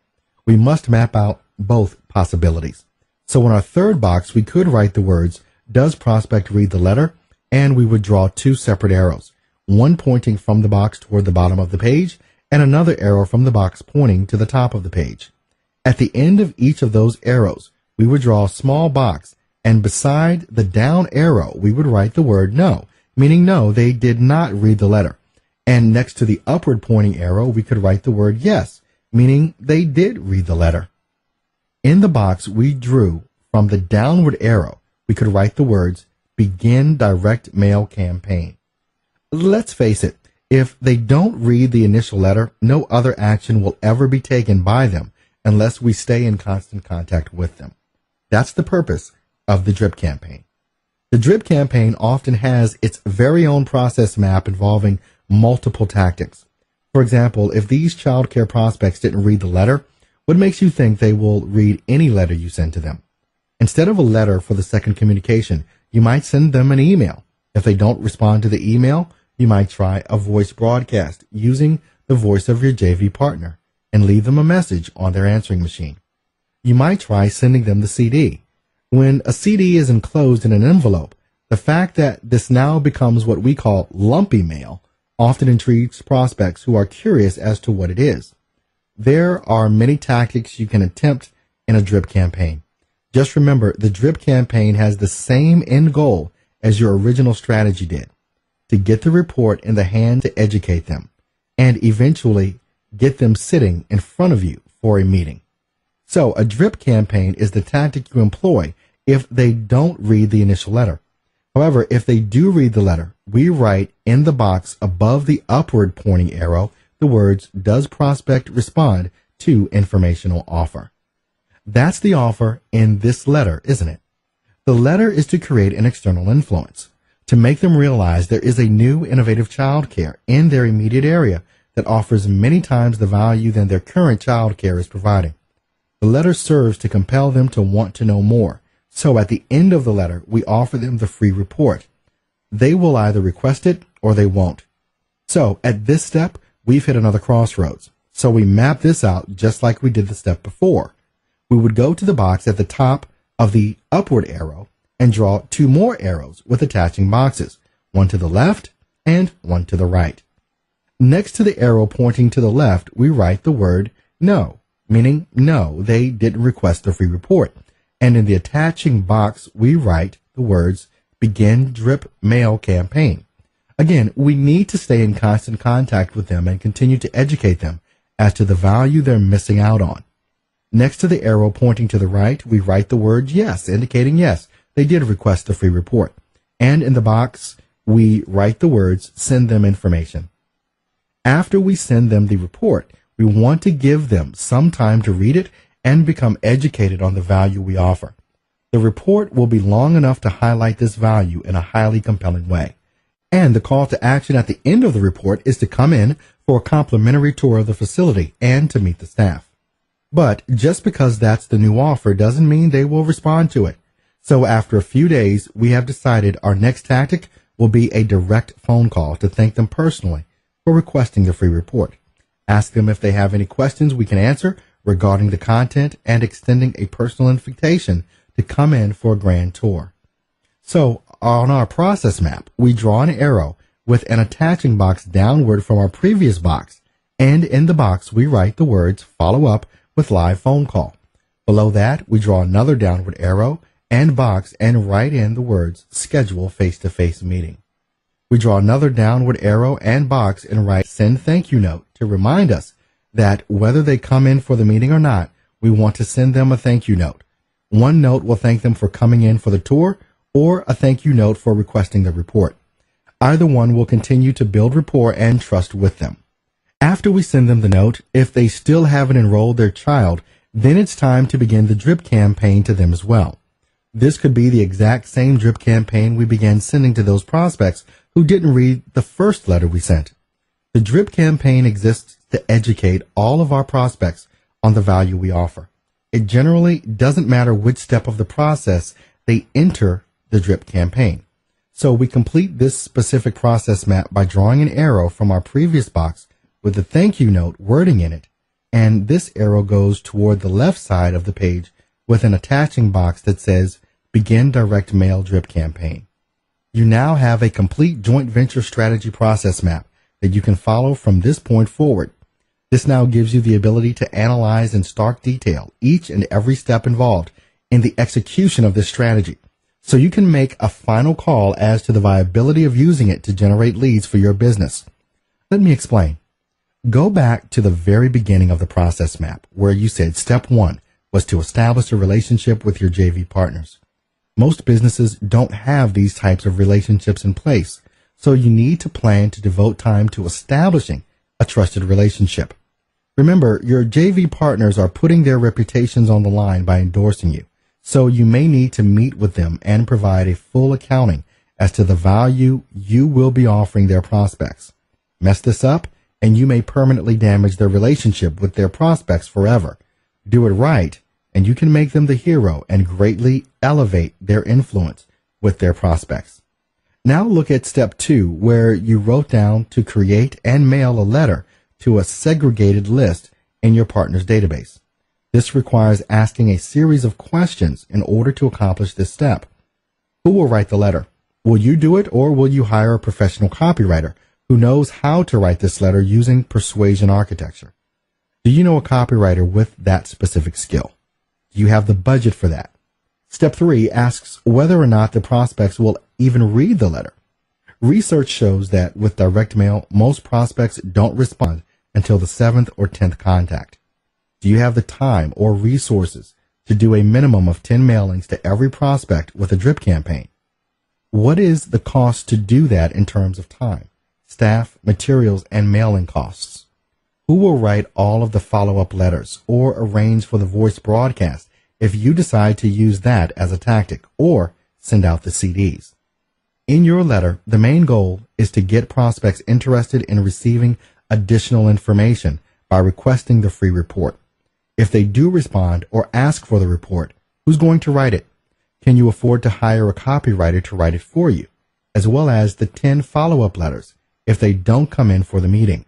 We must map out both possibilities. So in our third box, we could write the words, does prospect read the letter? And we would draw 2 separate arrows, one pointing from the box toward the bottom of the page, and another arrow from the box pointing to the top of the page. At the end of each of those arrows, we would draw a small box, and beside the down arrow, we would write the word no, meaning no, they did not read the letter. And next to the upward pointing arrow, we could write the word yes, meaning they did read the letter. In the box we drew from the downward arrow, we could write the words, begin direct mail campaign. Let's face it, if they don't read the initial letter, no other action will ever be taken by them unless we stay in constant contact with them. That's the purpose of the DRIP campaign. The DRIP campaign often has its very own process map involving multiple tactics. For example, if these child care prospects didn't read the letter, what makes you think they will read any letter you send to them? Instead of a letter for the second communication, you might send them an email. If they don't respond to the email, you might try a voice broadcast using the voice of your JV partner and leave them a message on their answering machine. You might try sending them the CD. When a CD is enclosed in an envelope, the fact that this now becomes what we call lumpy mail often intrigues prospects who are curious as to what it is. There are many tactics you can attempt in a DRIP campaign. Just remember, the DRIP campaign has the same end goal as your original strategy did: to get the report in the hand to educate them, and eventually get them sitting in front of you for a meeting. So a DRIP campaign is the tactic you employ if they don't read the initial letter. However, if they do read the letter, we write in the box above the upward pointing arrow the words, "Does prospect respond to informational offer?" That's the offer in this letter, isn't it? The letter is to create an external influence, to make them realize there is a new innovative child care in their immediate area that offers many times the value than their current child care is providing. The letter serves to compel them to want to know more. So at the end of the letter, we offer them the free report. They will either request it or they won't. So at this step, we've hit another crossroads. So we map this out just like we did the step before. We would go to the box at the top of the upward arrow and draw two more arrows with attaching boxes, one to the left and one to the right. Next to the arrow pointing to the left, we write the word no, meaning no, they didn't request the free report. And in the attaching box, we write the words begin DRIP mail campaign. Again, we need to stay in constant contact with them and continue to educate them as to the value they're missing out on. Next to the arrow pointing to the right, we write the word yes, indicating yes, they did request the free report. And in the box, we write the words send them information. After we send them the report, we want to give them some time to read it and become educated on the value we offer. The report will be long enough to highlight this value in a highly compelling way. And the call to action at the end of the report is to come in for a complimentary tour of the facility and to meet the staff. But just because that's the new offer doesn't mean they will respond to it. So after a few days, we have decided our next tactic will be a direct phone call to thank them personally for requesting the free report. Ask them if they have any questions we can answer regarding the content and extending a personal invitation to come in for a grand tour. So on our process map, we draw an arrow with an attaching box downward from our previous box, and in the box we write the words follow up with live phone call. Below that, we draw another downward arrow and box and write in the words schedule face-to-face meeting. We draw another downward arrow and box and write send thank you note to remind us that whether they come in for the meeting or not, we want to send them a thank you note. One note will thank them for coming in for the tour, or a thank you note for requesting the report. Either one will continue to build rapport and trust with them. After we send them the note, if they still haven't enrolled their child, then it's time to begin the DRIP campaign to them as well. This could be the exact same DRIP campaign we began sending to those prospects who didn't read the first letter we sent. The DRIP campaign exists to educate all of our prospects on the value we offer. It generally doesn't matter which step of the process they enter the DRIP campaign. So we complete this specific process map by drawing an arrow from our previous box with the thank you note wording in it, and this arrow goes toward the left side of the page with an attaching box that says begin direct mail DRIP campaign. You now have a complete joint venture strategy process map that you can follow from this point forward. This now gives you the ability to analyze in stark detail each and every step involved in the execution of this strategy, so you can make a final call as to the viability of using it to generate leads for your business. Let me explain. Go back to the very beginning of the process map where you said step 1 was to establish a relationship with your JV partners. Most businesses don't have these types of relationships in place, so you need to plan to devote time to establishing a trusted relationship. Remember, your JV partners are putting their reputations on the line by endorsing you, so you may need to meet with them and provide a full accounting as to the value you will be offering their prospects. Mess this up, and you may permanently damage their relationship with their prospects forever. Do it right, and you can make them the hero and greatly elevate their influence with their prospects. Now look at step 2, where you wrote down to create and mail a letter to a segregated list in your partner's database. This requires asking a series of questions in order to accomplish this step. Who will write the letter? Will you do it, or will you hire a professional copywriter who knows how to write this letter using persuasion architecture? Do you know a copywriter with that specific skill? Do you have the budget for that? Step 3 asks whether or not the prospects will even read the letter. Research shows that with direct mail, most prospects don't respond until the 7th or 10th contact. Do you have the time or resources to do a minimum of 10 mailings to every prospect with a drip campaign? What is the cost to do that in terms of time, staff, materials, and mailing costs? Who will write all of the follow-up letters or arrange for the voice broadcast if you decide to use that as a tactic, or send out the CDs? In your letter, the main goal is to get prospects interested in receiving additional information by requesting the free report. If they do respond or ask for the report, who's going to write it? Can you afford to hire a copywriter to write it for you, as well as the 10 follow-up letters if they don't come in for the meeting?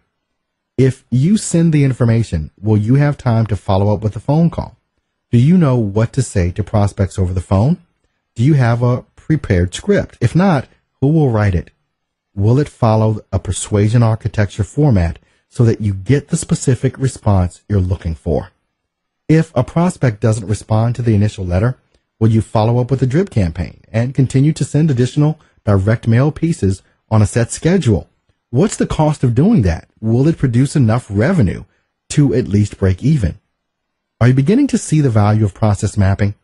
If you send the information, will you have time to follow up with a phone call? Do you know what to say to prospects over the phone? Do you have a prepared script? If not, who will write it? Will it follow a persuasion architecture format so that you get the specific response you're looking for? If a prospect doesn't respond to the initial letter, will you follow up with a drip campaign and continue to send additional direct mail pieces on a set schedule? What's the cost of doing that? Will it produce enough revenue to at least break even? Are you beginning to see the value of process mapping?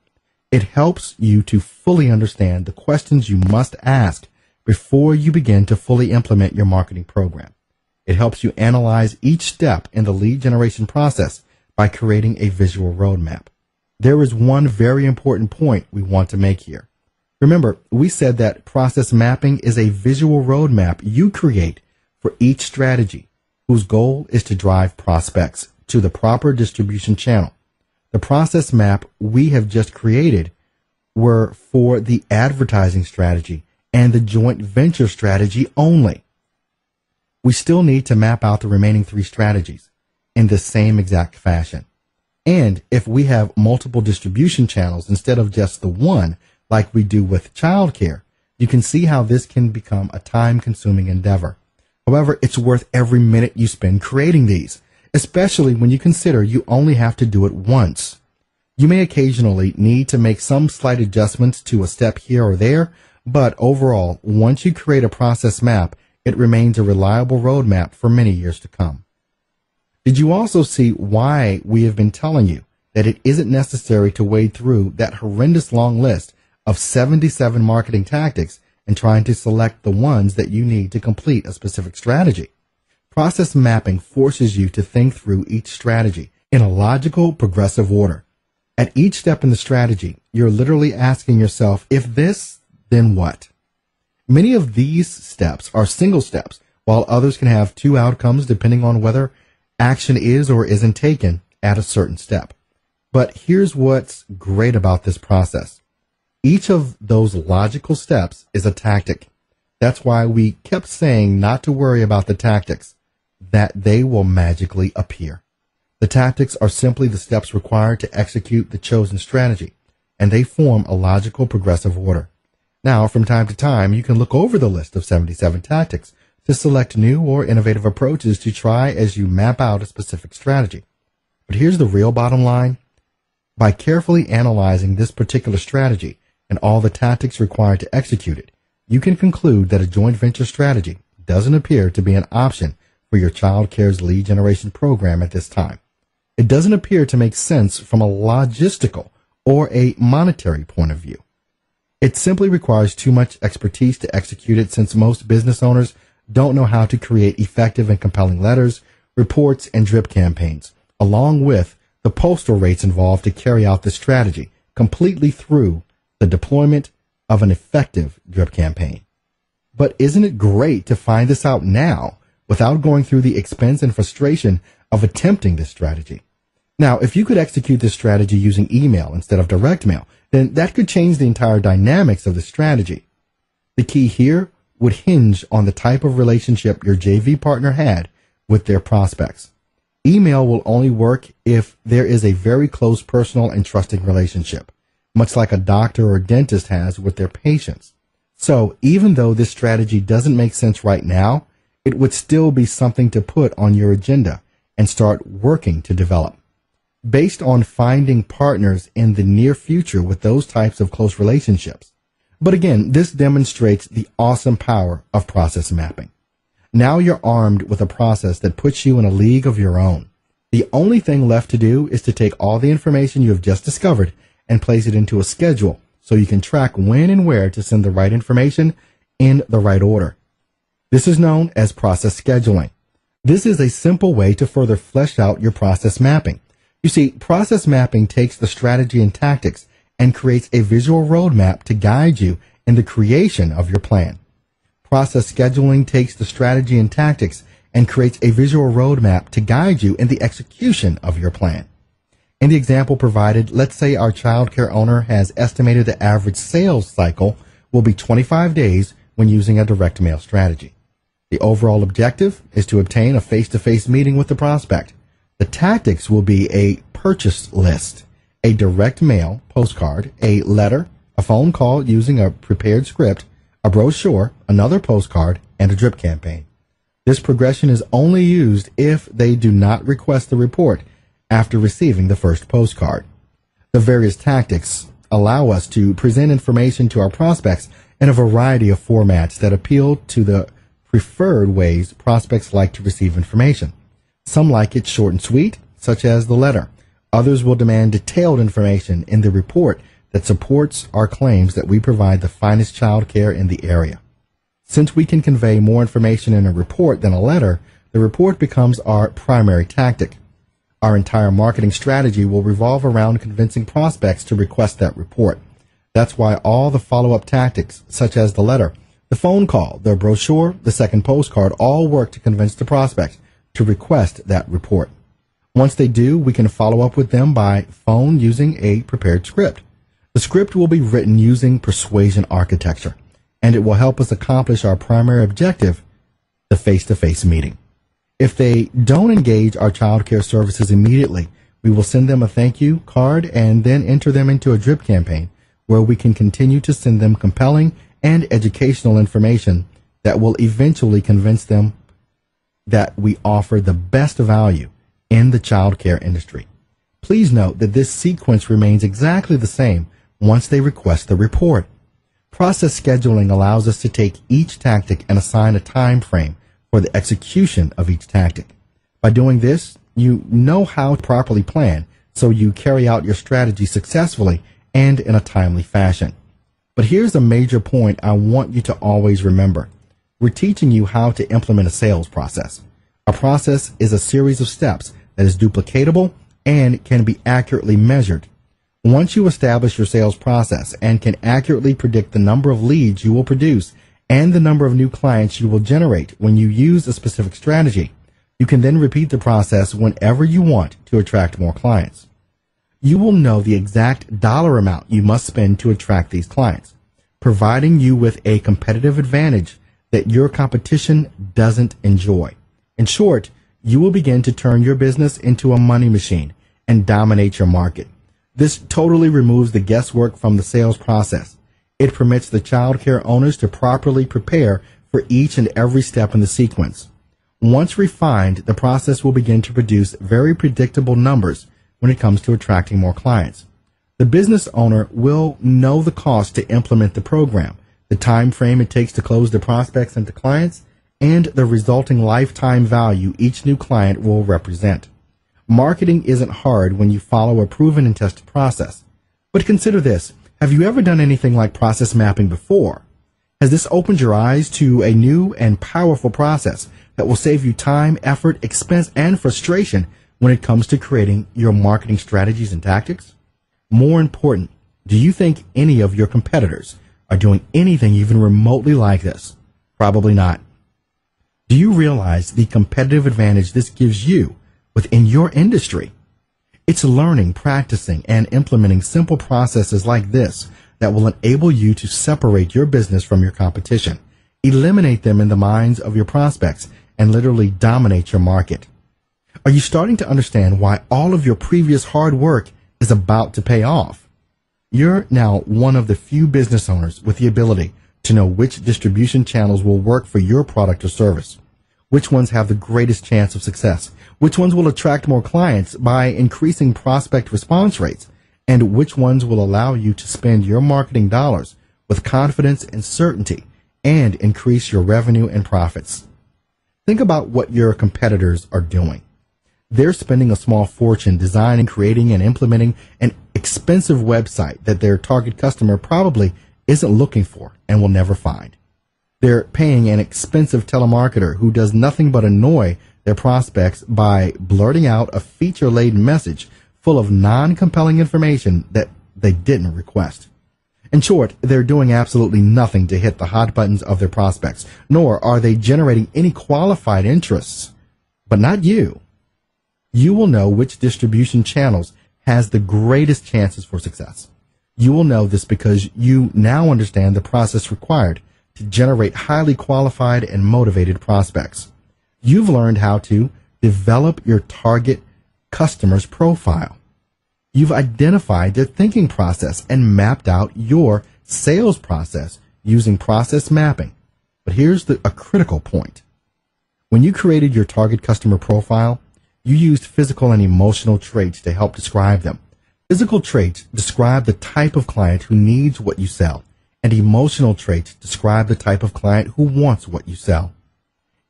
It helps you to fully understand the questions you must ask before you begin to fully implement your marketing program. It helps you analyze each step in the lead generation process by creating a visual roadmap. There is one very important point we want to make here. Remember, we said that process mapping is a visual roadmap you create for each strategy, whose goal is to drive prospects to the proper distribution channel. The process map we have just created were for the advertising strategy and the joint venture strategy only. We still need to map out the remaining 3 strategies in the same exact fashion. And if we have multiple distribution channels instead of just the one, like we do with childcare, you can see how this can become a time-consuming endeavor. However, it's worth every minute you spend creating these, especially when you consider you only have to do it once. You may occasionally need to make some slight adjustments to a step here or there, but overall, once you create a process map, it remains a reliable roadmap for many years to come. Did you also see why we have been telling you that it isn't necessary to wade through that horrendous long list of 77 marketing tactics and trying to select the ones that you need to complete a specific strategy? Process mapping forces you to think through each strategy in a logical, progressive order. At each step in the strategy, you're literally asking yourself, if this, then what? Many of these steps are single steps, while others can have 2 outcomes depending on whether action is or isn't taken at a certain step. But here's what's great about this process. Each of those logical steps is a tactic. That's why we kept saying not to worry about the tactics, that they will magically appear. The tactics are simply the steps required to execute the chosen strategy, and they form a logical progressive order. Now, from time to time, you can look over the list of 77 tactics to select new or innovative approaches to try as you map out a specific strategy. But here's the real bottom line. By carefully analyzing this particular strategy and all the tactics required to execute it, you can conclude that a joint venture strategy doesn't appear to be an option for your child care's lead generation program at this time. It doesn't appear to make sense from a logistical or a monetary point of view. It simply requires too much expertise to execute it, since most business owners don't know how to create effective and compelling letters, reports, and drip campaigns, along with the postal rates involved to carry out this strategy completely through the deployment of an effective drip campaign. But isn't it great to find this out now without going through the expense and frustration of attempting this strategy? Now, if you could execute this strategy using email instead of direct mail, then that could change the entire dynamics of the strategy. The key here would hinge on the type of relationship your JV partner had with their prospects. Email will only work if there is a very close personal and trusting relationship, much like a doctor or dentist has with their patients. So even though this strategy doesn't make sense right now, it would still be something to put on your agenda and start working to develop. Based on finding partners in the near future with those types of close relationships. But again, this demonstrates the awesome power of process mapping. Now you're armed with a process that puts you in a league of your own. The only thing left to do is to take all the information you have just discovered and place it into a schedule so you can track when and where to send the right information in the right order. This is known as process scheduling. This is a simple way to further flesh out your process mapping. You see, process mapping takes the strategy and tactics and creates a visual roadmap to guide you in the creation of your plan. Process scheduling takes the strategy and tactics and creates a visual roadmap to guide you in the execution of your plan. In the example provided, let's say our child care owner has estimated the average sales cycle will be 25 days when using a direct mail strategy. The overall objective is to obtain a face-to-face meeting with the prospect. The tactics will be a purchase list, a direct mail postcard, a letter, a phone call using a prepared script, a brochure, another postcard, and a drip campaign. This progression is only used if they do not request the report after receiving the first postcard. The various tactics allow us to present information to our prospects in a variety of formats that appeal to the preferred ways prospects like to receive information. Some like it short and sweet, such as the letter. Others will demand detailed information in the report that supports our claims that we provide the finest child care in the area. Since we can convey more information in a report than a letter, the report becomes our primary tactic. Our entire marketing strategy will revolve around convincing prospects to request that report. That's why all the follow-up tactics, such as the letter, the phone call, the brochure, the second postcard, all work to convince the prospect to request that report. Once they do, we can follow up with them by phone using a prepared script. The script will be written using persuasion architecture, and it will help us accomplish our primary objective, the face-to-face meeting. If they don't engage our child care services immediately, we will send them a thank you card and then enter them into a drip campaign where we can continue to send them compelling and educational information that will eventually convince them that we offer the best value in the child care industry. Please note that this sequence remains exactly the same once they request the report. Process scheduling allows us to take each tactic and assign a time frame for the execution of each tactic. By doing this, you know how to properly plan, so you carry out your strategy successfully and in a timely fashion. But here's a major point I want you to always remember. We're teaching you how to implement a sales process. A process is a series of steps that is duplicatable and can be accurately measured. Once you establish your sales process and can accurately predict the number of leads you will produce and the number of new clients you will generate when you use a specific strategy, you can then repeat the process whenever you want to attract more clients. You will know the exact dollar amount you must spend to attract these clients, providing you with a competitive advantage that your competition doesn't enjoy. In short, you will begin to turn your business into a money machine and dominate your market. This totally removes the guesswork from the sales process. It permits the child care owners to properly prepare for each and every step in the sequence. Once refined, the process will begin to produce very predictable numbers when it comes to attracting more clients. The business owner will know the cost to implement the program, the time frame it takes to close the prospects into clients, and the resulting lifetime value each new client will represent. Marketing isn't hard when you follow a proven and tested process. But consider this. Have you ever done anything like process mapping before? Has this opened your eyes to a new and powerful process that will save you time, effort, expense, and frustration when it comes to creating your marketing strategies and tactics? More important, do you think any of your competitors are doing anything even remotely like this? Probably not. Do you realize the competitive advantage this gives you within your industry? It's learning, practicing, and implementing simple processes like this that will enable you to separate your business from your competition, eliminate them in the minds of your prospects, and literally dominate your market. Are you starting to understand why all of your previous hard work is about to pay off? You're now one of the few business owners with the ability to know which distribution channels will work for your product or service, which ones have the greatest chance of success, which ones will attract more clients by increasing prospect response rates, and which ones will allow you to spend your marketing dollars with confidence and certainty and increase your revenue and profits. Think about what your competitors are doing. They're spending a small fortune designing, creating, and implementing an expensive website that their target customer probably isn't looking for and will never find. They're paying an expensive telemarketer who does nothing but annoy their prospects by blurting out a feature-laden message full of non-compelling information that they didn't request. In short, they're doing absolutely nothing to hit the hot buttons of their prospects, nor are they generating any qualified interests. But not you. You will know which distribution channels has the greatest chances for success. You will know this because you now understand the process required to generate highly qualified and motivated prospects. You've learned how to develop your target customer's profile. You've identified their thinking process and mapped out your sales process using process mapping. But here's a critical point. When you created your target customer profile, you used physical and emotional traits to help describe them. Physical traits describe the type of client who needs what you sell, and emotional traits describe the type of client who wants what you sell.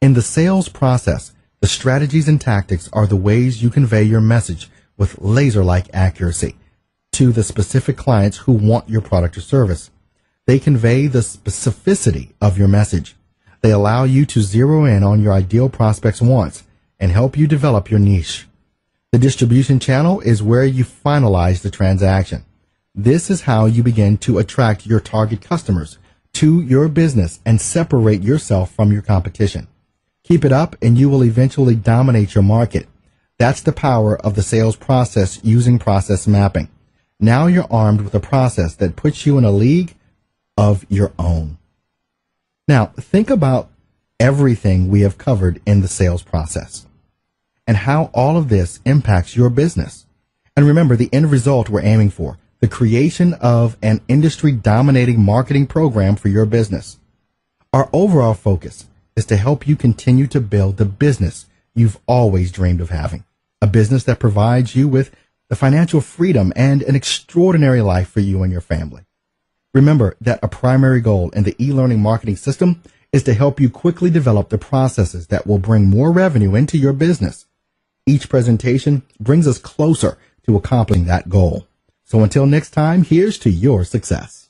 In the sales process, the strategies and tactics are the ways you convey your message with laser-like accuracy to the specific clients who want your product or service. They convey the specificity of your message. They allow you to zero in on your ideal prospect's wants and help you develop your niche. The distribution channel is where you finalize the transaction. This is how you begin to attract your target customers to your business and separate yourself from your competition. Keep it up and you will eventually dominate your market. That's the power of the sales process using process mapping. Now you're armed with a process that puts you in a league of your own. Now, think about everything we have covered in the sales process and how all of this impacts your business. And remember the end result we're aiming for, the creation of an industry-dominating marketing program for your business. Our overall focus is to help you continue to build the business you've always dreamed of having, a business that provides you with the financial freedom and an extraordinary life for you and your family. Remember that a primary goal in the e-learning marketing system is to help you quickly develop the processes that will bring more revenue into your business. Each presentation brings us closer to accomplishing that goal. So until next time, here's to your success.